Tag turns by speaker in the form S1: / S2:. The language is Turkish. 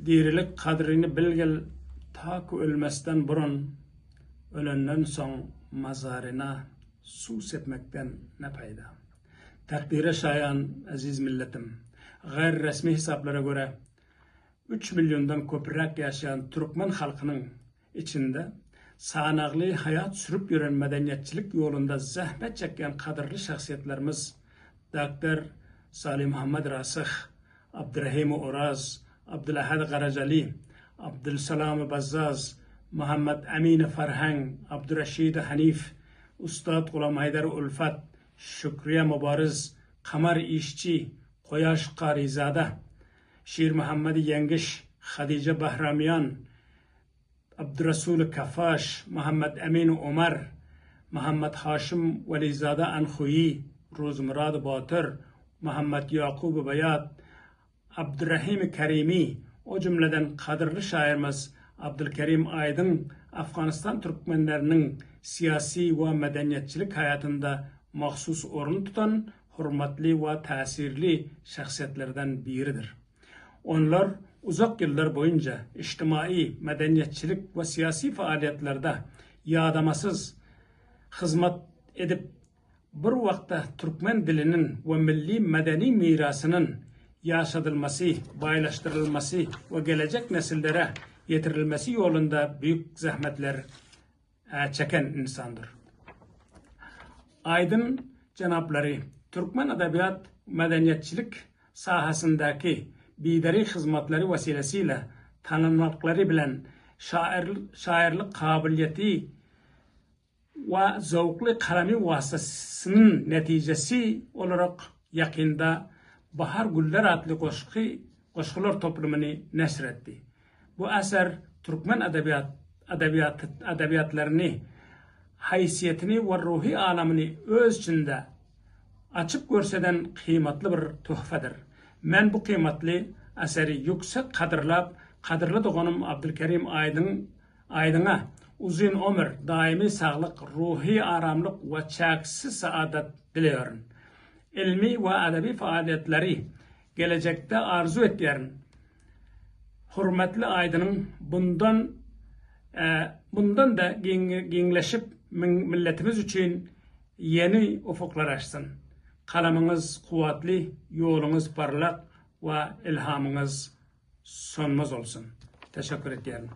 S1: dirilik kadrini bilgil ta ki ölmezden burun, ölenden son mazarına su sepmekten ne payda. Takdire şayan aziz milletim, gayri resmi hesaplara göre 3 milyondan köpürek yaşayan Türkmen halkının içinde sağanaklı hayat sürüp yürüyen medeniyetçilik yolunda zahmet çeken kadirli şahsiyetlerimiz Dr. Salih Muhammed Rasıh, Abdurrahim Uraz, Abdülahad Garacali, Abdülsalam Bazzaz, Muhammed Amin Farhang, Abdurrashid Hanif, Ustad Gulam Haydar Ulfat, Şükriye Mübariz, Kamar İşçi, Koyaş Qarizada, Şir Muhammed Yengiş, Khadija Bahramiyan, Abdurrasul Kafaş, Muhammed Amin Umar, Muhammed Haşim Velizada Anxuyi, Rozmurad Batır, Muhammed Yaqub Bayat, Abdurrahim Karimi, o cümleden kadirli şairimiz Abdülkerim Aydın, Afganistan Türkmenlerinin siyasi ve medeniyetçilik hayatında mahsus orun tutan hürmetli ve tesirli şahsiyetlerden biridir. Onlar uzak yıllar boyunca içtimai, medeniyetçilik ve siyasi faaliyetlerde yadamasız hizmet edip bir vakta Türkmen dilinin ve milli medeni mirasının yaşatılması, paylaştırılması ve gelecek nesillere getirilmesi yolunda büyük zahmetler çeken insandır. Aydın cenapları, Türkmen edebiyat medeniyetçilik sahasındaki bidari hizmetleri vesilesiyle tanınmakları bilen şairlik kabiliyeti ve zevkli kalemi vasıtasının neticesi olarak yakında Bahar Güller adlı koşkular toplumunu nesretti. Bu eser Türkmen edebiyatlarını, haysiyetini ve ruhi alamını öz içinde açıp görseden kıymetli bir tuhfedir. Ben bu kıymetli eseri yüksek kadirli doğanım Abdülkerim Aydın'a uzun ömür, daimi sağlık, ruhi aramlık ve çeksiz saadet diliyorum. İlmi ve edebi faaliyetleri gelecekte arzu ettiğim hürmetli Aydın'ın bundan da gençleşip milletimiz için yeni ufuklar açsın. Kaleminiz kuvvetli, yolunuz parlak ve ilhamınız sönmez olsun. Teşekkür ederim.